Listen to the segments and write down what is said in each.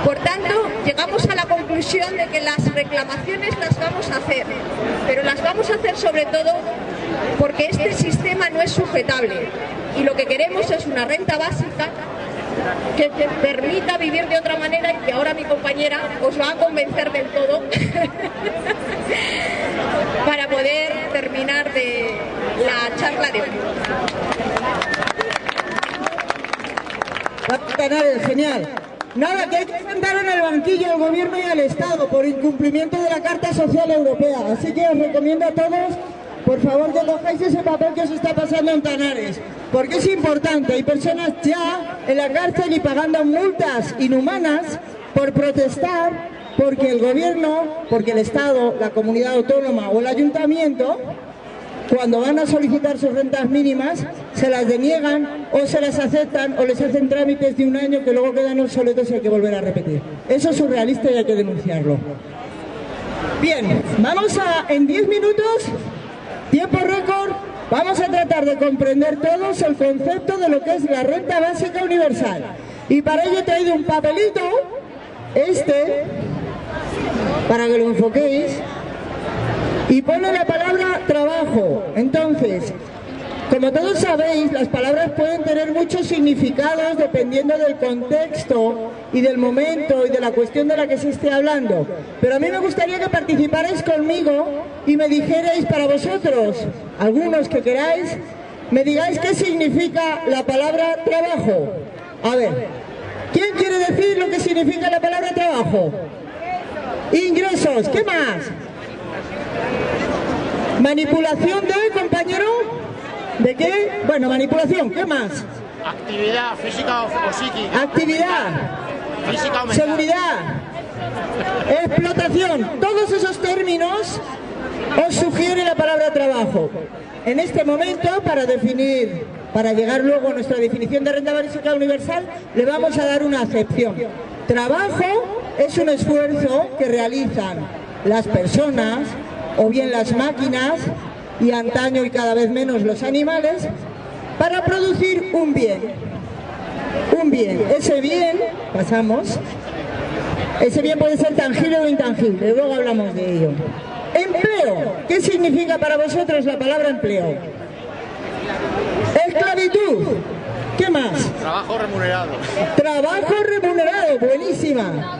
Por tanto, llegamos a la conclusión de que las reclamaciones las vamos a hacer, pero las vamos a hacer sobre todo porque este sistema no es sujetable y lo que queremos es una renta básica que te permita vivir de otra manera y que ahora mi compañera os va a convencer del todo para poder terminar de la charla de hoy. Genial. Nada, que hay que sentar en el banquillo al Gobierno y al Estado por incumplimiento de la Carta Social Europea. Así que os recomiendo a todos, por favor, que cojáis ese papel que os está pasando en Tanares. Porque es importante. Hay personas ya en la cárcel y pagando multas inhumanas por protestar porque el Gobierno, porque el Estado, la comunidad autónoma o el ayuntamiento, cuando van a solicitar sus rentas mínimas, se las deniegan o se las aceptan o les hacen trámites de un año que luego quedan obsoletos y hay que volver a repetir. Eso es surrealista y hay que denunciarlo. Bien, vamos a, en 10 minutos, tiempo récord, vamos a tratar de comprender todos el concepto de lo que es la renta básica universal. Y para ello he traído un papelito, para que lo enfoquéis, y pone la palabra trabajo. Entonces, como todos sabéis, las palabras pueden tener muchos significados dependiendo del contexto y del momento y de la cuestión de la que se esté hablando. Pero a mí me gustaría que participarais conmigo y me dijerais para vosotros, algunos que queráis, me digáis qué significa la palabra trabajo. A ver, ¿quién quiere decir lo que significa la palabra trabajo? Ingresos, ¿qué más? Manipulación de, compañero, ¿de qué? Bueno, manipulación, ¿qué más? Actividad física o psíquica. Actividad. Física o mental. Seguridad. Explotación. Todos esos términos os sugiere la palabra trabajo. En este momento, para llegar luego a nuestra definición de renta básica universal, le vamos a dar una acepción. Trabajo es un esfuerzo que realizan las personas o bien las máquinas, y antaño y cada vez menos los animales, para producir un bien. Un bien. Ese bien, pasamos, ese bien puede ser tangible o intangible, luego hablamos de ello. Empleo. ¿Qué significa para vosotros la palabra empleo? Esclavitud. ¿Qué más? Trabajo remunerado. Trabajo remunerado, buenísima.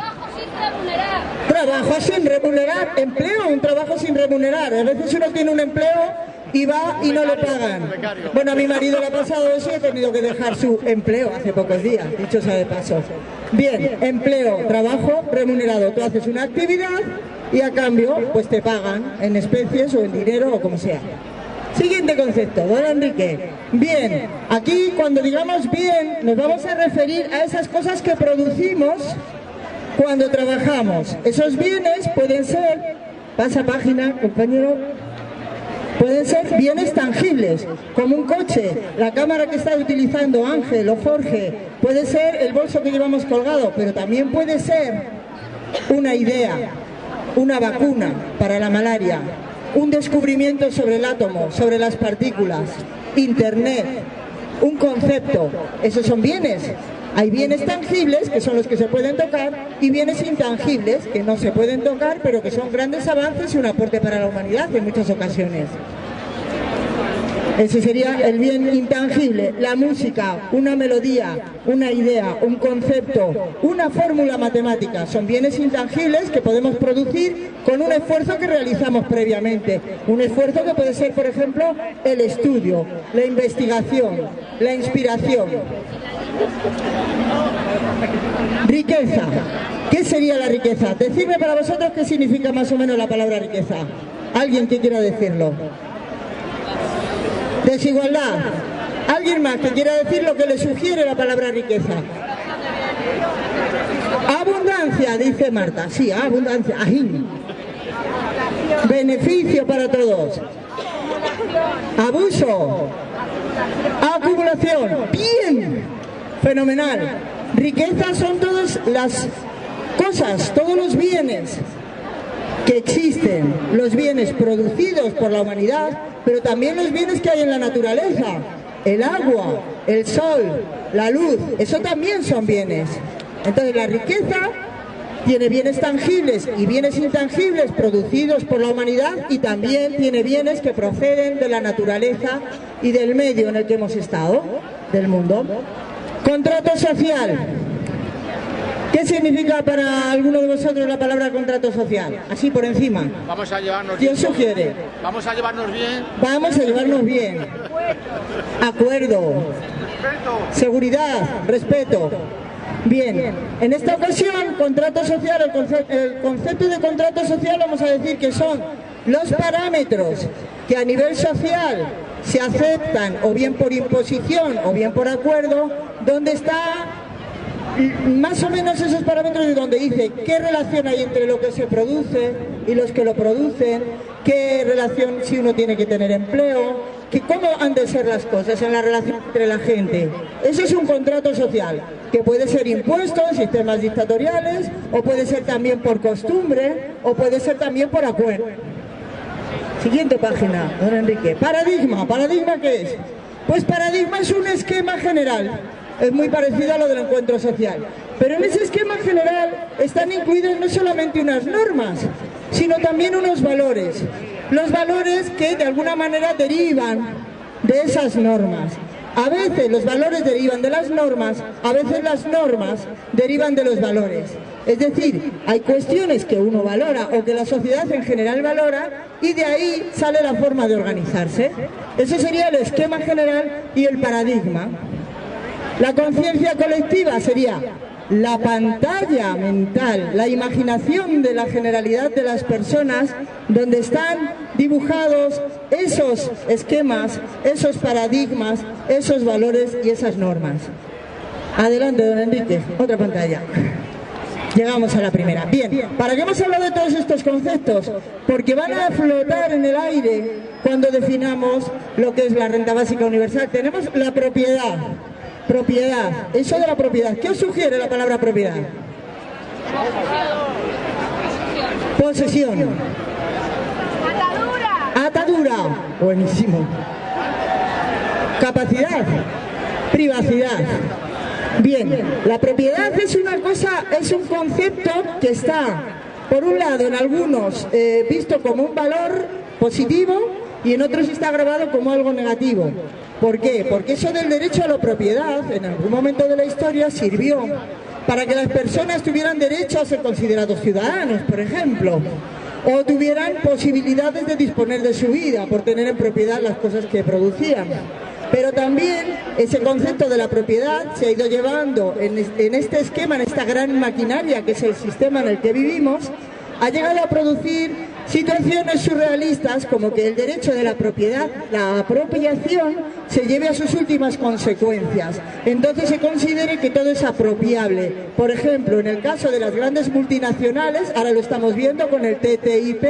Trabajo sin remunerar, empleo, un trabajo sin remunerar. A veces uno tiene un empleo y va y no le pagan. Bueno, a mi marido le ha pasado eso y he tenido que dejar su empleo hace pocos días, dicho sea de paso. Bien, empleo, trabajo remunerado. Tú haces una actividad y a cambio pues te pagan en especies o en dinero o como sea. Siguiente concepto, don Enrique. Bien, aquí cuando digamos bien nos vamos a referir a esas cosas que producimos cuando trabajamos. Esos bienes pueden ser, pasa página, compañero, pueden ser bienes tangibles, como un coche, la cámara que está utilizando Ángel o Jorge, puede ser el bolso que llevamos colgado, pero también puede ser una idea, una vacuna para la malaria, un descubrimiento sobre el átomo, sobre las partículas, Internet, un concepto. Esos son bienes. Hay bienes tangibles, que son los que se pueden tocar, y bienes intangibles, que no se pueden tocar, pero que son grandes avances y un aporte para la humanidad en muchas ocasiones. Ese sería el bien intangible, la música, una melodía, una idea, un concepto, una fórmula matemática. Son bienes intangibles que podemos producir con un esfuerzo que realizamos previamente. Un esfuerzo que puede ser, por ejemplo, el estudio, la investigación, la inspiración. Riqueza. ¿Qué sería la riqueza? Decidme para vosotros qué significa más o menos la palabra riqueza. ¿Alguien que quiera decirlo? Desigualdad. ¿Alguien más que quiera decir lo que le sugiere la palabra riqueza? Abundancia, dice Marta. Sí, abundancia. Ajín. Beneficio para todos. Abuso. Acumulación. Bien. Fenomenal. Riqueza son todas las cosas, todos los bienes que existen, los bienes producidos por la humanidad, pero también los bienes que hay en la naturaleza, el agua, el sol, la luz, eso también son bienes. Entonces la riqueza tiene bienes tangibles y bienes intangibles producidos por la humanidad, y también tiene bienes que proceden de la naturaleza y del medio en el que hemos estado, del mundo. Contrato social. ¿Qué significa para alguno de vosotros la palabra contrato social? Así por encima. Vamos a llevarnos ¿Quién bien. sugiere? Vamos a llevarnos bien. Vamos a llevarnos bien. Acuerdo. Seguridad, respeto. Bien, en esta ocasión, contrato social, el concepto de contrato social vamos a decir que son los parámetros que a nivel social se aceptan o bien por imposición o bien por acuerdo, donde está más o menos esos parámetros de donde dice qué relación hay entre lo que se produce y los que lo producen, qué relación si uno tiene que tener empleo, que cómo han de ser las cosas en la relación entre la gente. Eso es un contrato social, que puede ser impuesto en sistemas dictatoriales, o puede ser también por costumbre, o puede ser también por acuerdo. Siguiente página, don Enrique. Paradigma. ¿Paradigma qué es? Pues paradigma es un esquema general. Es muy parecido a lo del encuentro social. Pero en ese esquema general están incluidas no solamente unas normas, sino también unos valores. Los valores que de alguna manera derivan de esas normas. A veces los valores derivan de las normas, a veces las normas derivan de los valores. Es decir, hay cuestiones que uno valora o que la sociedad en general valora, y de ahí sale la forma de organizarse. Ese sería el esquema general y el paradigma. La conciencia colectiva sería la pantalla mental, la imaginación de la generalidad de las personas, donde están dibujados esos esquemas, esos paradigmas, esos valores y esas normas. Adelante, don Enrique, otra pantalla. Llegamos a la primera. Bien, ¿para qué hemos hablado de todos estos conceptos? Porque van a flotar en el aire cuando definamos lo que es la renta básica universal. Tenemos la propiedad. Propiedad, eso de la propiedad. ¿Qué os sugiere la palabra propiedad? Posesión. Atadura. Atadura. Buenísimo. Capacidad. Privacidad. Bien, la propiedad es una cosa, es un concepto que está, por un lado, en algunos visto como un valor positivo y en otros está grabado como algo negativo. ¿Por qué? Porque eso del derecho a la propiedad, en algún momento de la historia, sirvió para que las personas tuvieran derecho a ser considerados ciudadanos, por ejemplo, o tuvieran posibilidades de disponer de su vida por tener en propiedad las cosas que producían. Pero también ese concepto de la propiedad se ha ido llevando en este esquema, en esta gran maquinaria que es el sistema en el que vivimos, ha llegado a producir situaciones surrealistas como que el derecho de la propiedad, la apropiación, se lleve a sus últimas consecuencias. Entonces se considere que todo es apropiable. Por ejemplo, en el caso de las grandes multinacionales, ahora lo estamos viendo con el TTIP,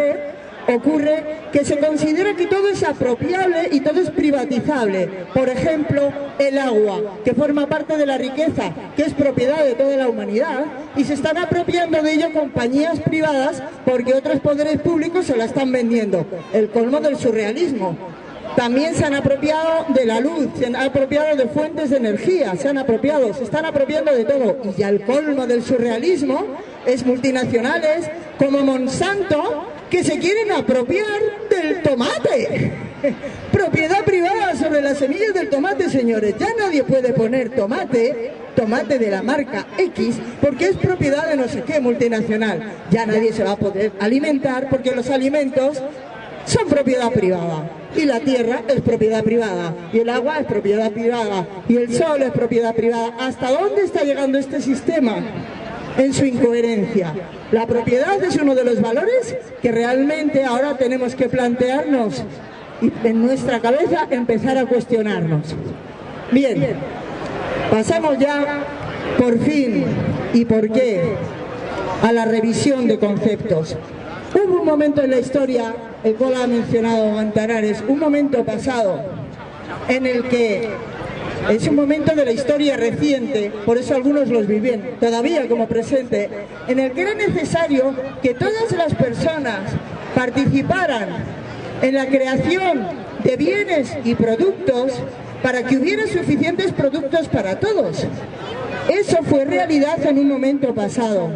ocurre que se considera que todo es apropiable y todo es privatizable. Por ejemplo, el agua, que forma parte de la riqueza, que es propiedad de toda la humanidad, y se están apropiando de ello compañías privadas porque otros poderes públicos se la están vendiendo. El colmo del surrealismo. También se han apropiado de la luz, se han apropiado de fuentes de energía, se están apropiando de todo. Y ya el colmo del surrealismo es multinacionales como Monsanto, que se quieren apropiar del tomate. Propiedad privada sobre las semillas del tomate, señores. Ya nadie puede poner tomate de la marca X, porque es propiedad de no sé qué multinacional. Ya nadie se va a poder alimentar porque los alimentos son propiedad privada. Y la tierra es propiedad privada, y el agua es propiedad privada, y el sol es propiedad privada. ¿Hasta dónde está llegando este sistema en su incoherencia? La propiedad es uno de los valores que realmente ahora tenemos que plantearnos y en nuestra cabeza empezar a cuestionarnos. Bien, pasamos ya, por fin, ¿y por qué?, a la revisión de conceptos. Hubo un momento en la historia, el cual ha mencionado Antarares, un momento pasado, en el que es un momento de la historia reciente, por eso algunos los viven todavía como presente, en el que era necesario que todas las personas participaran en la creación de bienes y productos para que hubiera suficientes productos para todos. Eso fue realidad en un momento pasado.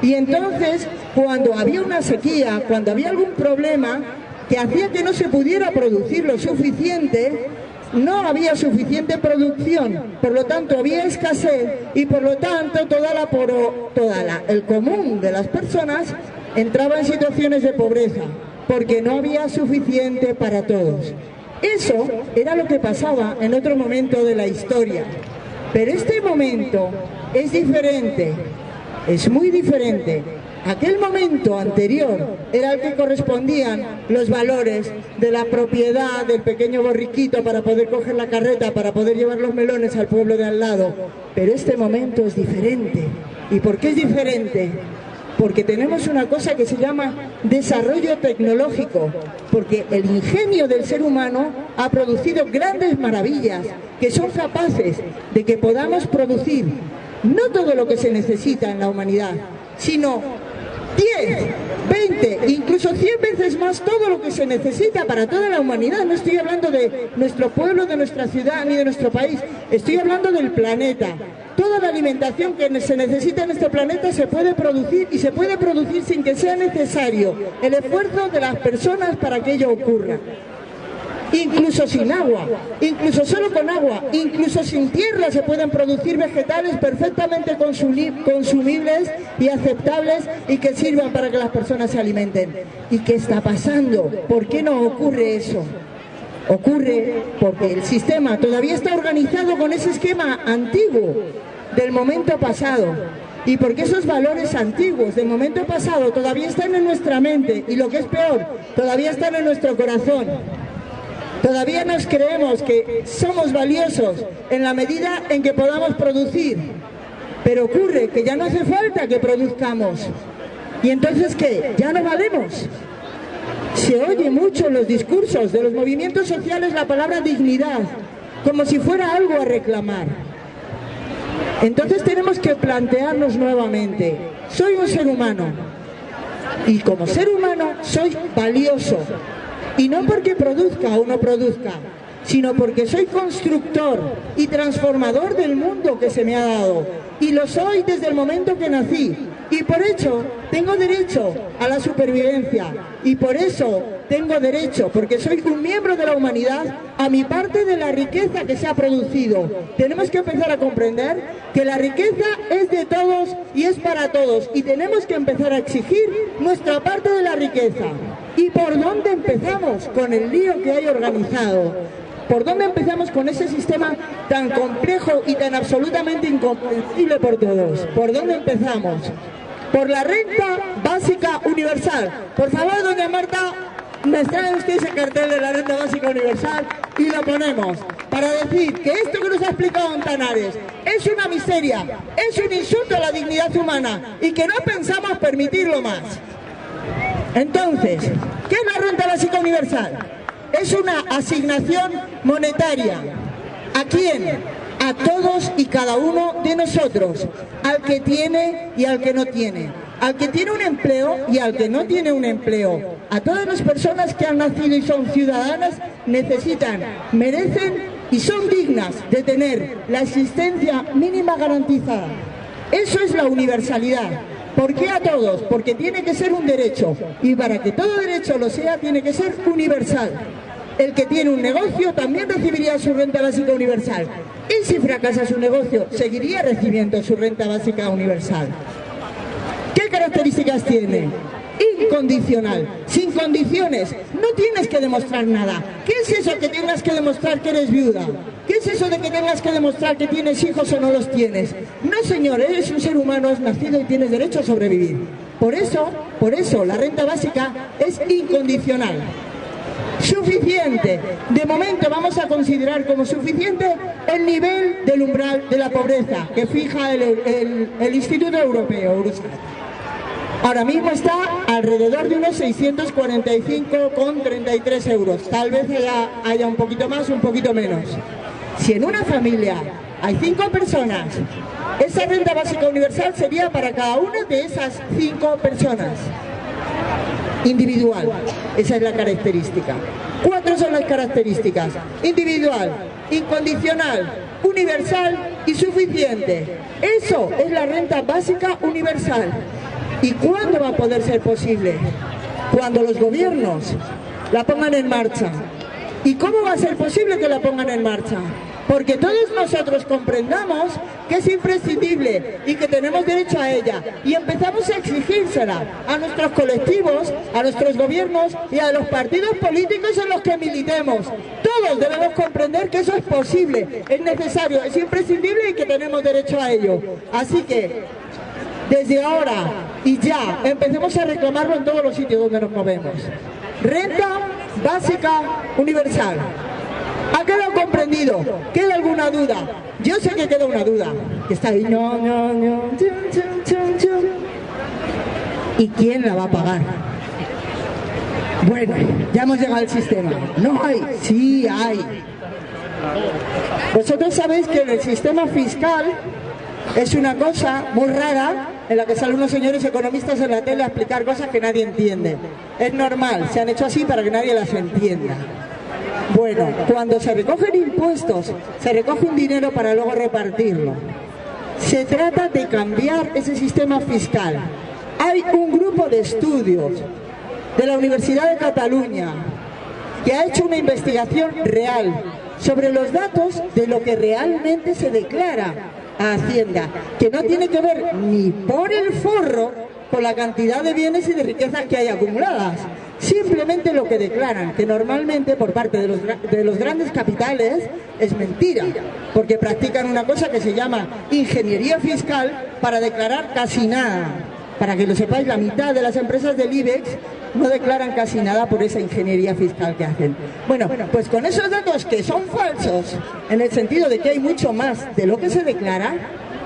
Y entonces, cuando había una sequía, cuando había algún problema que hacía que no se pudiera producir lo suficiente, no había suficiente producción, por lo tanto había escasez y por lo tanto el común de las personas entraba en situaciones de pobreza, porque no había suficiente para todos. Eso era lo que pasaba en otro momento de la historia, pero este momento es diferente, es muy diferente. Aquel momento anterior era el que correspondían los valores de la propiedad del pequeño borriquito para poder coger la carreta, para poder llevar los melones al pueblo de al lado. Pero este momento es diferente. ¿Y por qué es diferente? Porque tenemos una cosa que se llama desarrollo tecnológico, porque el ingenio del ser humano ha producido grandes maravillas que son capaces de que podamos producir no todo lo que se necesita en la humanidad, sino 10, 20, incluso 100 veces más todo lo que se necesita para toda la humanidad. No estoy hablando de nuestro pueblo, de nuestra ciudad, ni de nuestro país. Estoy hablando del planeta. Toda la alimentación que se necesita en este planeta se puede producir y se puede producir sin que sea necesario el esfuerzo de las personas para que ello ocurra. Incluso sin agua, incluso solo con agua, incluso sin tierra se pueden producir vegetales perfectamente consumibles y aceptables y que sirvan para que las personas se alimenten. ¿Y qué está pasando? ¿Por qué no ocurre eso? Ocurre porque el sistema todavía está organizado con ese esquema antiguo del momento pasado. Y porque esos valores antiguos del momento pasado todavía están en nuestra mente y lo que es peor, todavía están en nuestro corazón. Todavía nos creemos que somos valiosos en la medida en que podamos producir, pero ocurre que ya no hace falta que produzcamos. ¿Y entonces qué? ¿Ya no valemos? Se oye mucho en los discursos de los movimientos sociales la palabra dignidad, como si fuera algo a reclamar. Entonces tenemos que plantearnos nuevamente, soy un ser humano, y como ser humano soy valioso. Y no porque produzca o no produzca, sino porque soy constructor y transformador del mundo que se me ha dado. Y lo soy desde el momento que nací. Y por eso tengo derecho a la supervivencia. Y por eso tengo derecho, porque soy un miembro de la humanidad, a mi parte de la riqueza que se ha producido. Tenemos que empezar a comprender que la riqueza es de todos y es para todos. Y tenemos que empezar a exigir nuestra parte de la riqueza. ¿Y por dónde empezamos? Con el lío que hay organizado. ¿Por dónde empezamos con ese sistema tan complejo y tan absolutamente incomprensible por todos? ¿Por dónde empezamos? Por la renta básica universal. Por favor, doña Marta, me trae usted ese cartel de la renta básica universal y lo ponemos para decir que esto que nos ha explicado Antanares es una miseria, es un insulto a la dignidad humana y que no pensamos permitirlo más. Entonces, ¿qué es la renta básica universal? Es una asignación monetaria. ¿A quién? A todos y cada uno de nosotros, al que tiene y al que no tiene, al que tiene un empleo y al que no tiene un empleo. A todas las personas que han nacido y son ciudadanas necesitan, merecen y son dignas de tener la existencia mínima garantizada. Eso es la universalidad. ¿Por qué a todos? Porque tiene que ser un derecho, y para que todo derecho lo sea, tiene que ser universal. El que tiene un negocio también recibiría su renta básica universal. Y si fracasa su negocio, seguiría recibiendo su renta básica universal. ¿Qué características tiene? Incondicional, sin condiciones, no tienes que demostrar nada. ¿Qué es eso que tengas que demostrar que eres viuda? ¿Qué es eso de que tengas que demostrar que tienes hijos o no los tienes? No, señor, eres un ser humano, has nacido y tienes derecho a sobrevivir. Por eso, la renta básica es incondicional. Suficiente. De momento vamos a considerar como suficiente el nivel del umbral de la pobreza que fija el Instituto Europeo, Eurostat. Ahora mismo está alrededor de unos 645,33 euros. Tal vez haya un poquito más, un poquito menos. Si en una familia hay 5 personas, esa renta básica universal sería para cada una de esas 5 personas. Individual, esa es la característica. 4 son las características: individual, incondicional, universal y suficiente. Eso es la renta básica universal. ¿Y cuándo va a poder ser posible? Cuando los gobiernos la pongan en marcha. ¿Y cómo va a ser posible que la pongan en marcha? Porque todos nosotros comprendamos que es imprescindible y que tenemos derecho a ella y empezamos a exigírsela a nuestros colectivos, a nuestros gobiernos y a los partidos políticos en los que militemos. Todos debemos comprender que eso es posible, es necesario, es imprescindible y que tenemos derecho a ello. Así que, desde ahora y ya, empecemos a reclamarlo en todos los sitios donde nos movemos. Renta básica universal. ¿Ha quedado comprendido? ¿Queda alguna duda? Yo sé que queda una duda. Que está ahí. ¿Y quién la va a pagar? Bueno, ya hemos llegado al sistema. ¿No hay? Sí hay. Vosotros sabéis que el sistema fiscal es una cosa muy rara en la que salen unos señores economistas en la tele a explicar cosas que nadie entiende. Es normal, se han hecho así para que nadie las entienda. Bueno, cuando se recogen impuestos, se recoge un dinero para luego repartirlo. Se trata de cambiar ese sistema fiscal. Hay un grupo de estudios de la Universidad de Cataluña que ha hecho una investigación real sobre los datos de lo que realmente se declara a Hacienda, que no tiene que ver ni por el forro con la cantidad de bienes y de riquezas que hay acumuladas. Simplemente lo que declaran, que normalmente por parte de los grandes capitales es mentira, porque practican una cosa que se llama ingeniería fiscal para declarar casi nada. Para que lo sepáis, la mitad de las empresas del IBEX no declaran casi nada por esa ingeniería fiscal que hacen. Bueno, pues con esos datos que son falsos, en el sentido de que hay mucho más de lo que se declara,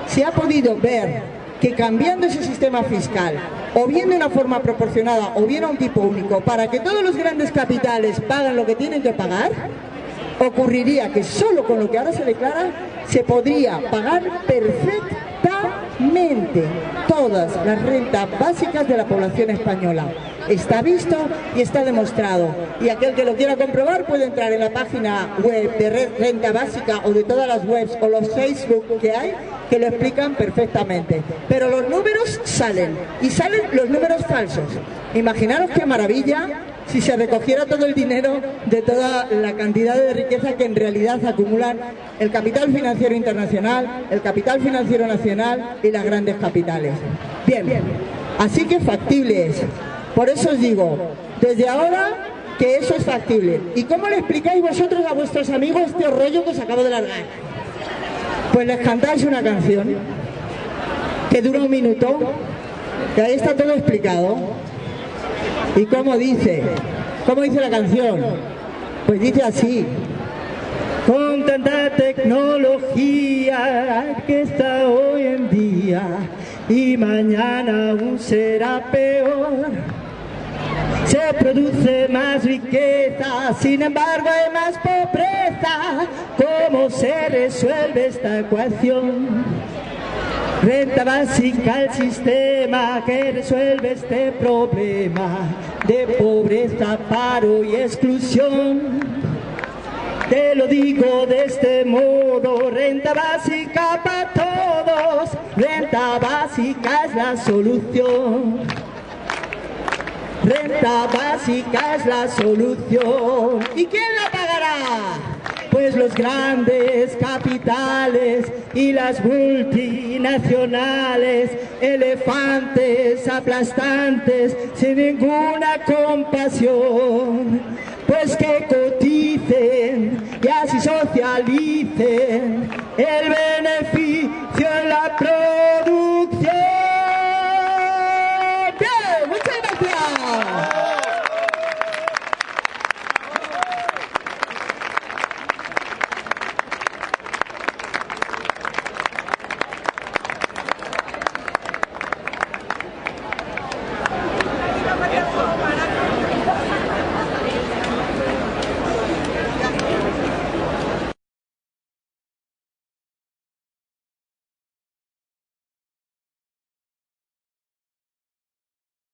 se ha podido ver que cambiando ese sistema fiscal, o bien de una forma proporcionada, o bien a un tipo único, para que todos los grandes capitales paguen lo que tienen que pagar, ocurriría que solo con lo que ahora se declara, se podría pagar perfectamente todas las rentas básicas de la población española. Está visto y está demostrado. Y aquel que lo quiera comprobar puede entrar en la página web de Renta Básica o de todas las webs o los Facebook que hay, que lo explican perfectamente. Pero los números salen, y salen los números falsos. Imaginaros qué maravilla si se recogiera todo el dinero de toda la cantidad de riqueza que en realidad acumulan el capital financiero internacional, el capital financiero nacional y las grandes capitales. Bien, así que factible es. Por eso os digo, desde ahora, que eso es factible. ¿Y cómo le explicáis vosotros a vuestros amigos este rollo que os acabo de largar? Pues les cantáis una canción que dura 1 minuto, que ahí está todo explicado. ¿Y cómo dice? ¿Cómo dice la canción? Pues dice así: con tanta tecnología que está hoy en día y mañana aún será peor, se produce más riqueza, sin embargo hay más pobreza. ¿Cómo se resuelve esta ecuación? Renta básica, el sistema que resuelve este problema de pobreza, paro y exclusión. Te lo digo de este modo: renta básica para todos, renta básica es la solución. Renta básica es la solución. ¿Y quién la pagará? Pues los grandes capitales y las multinacionales, elefantes aplastantes sin ninguna compasión. Pues que coticen y así socialicen el beneficio en la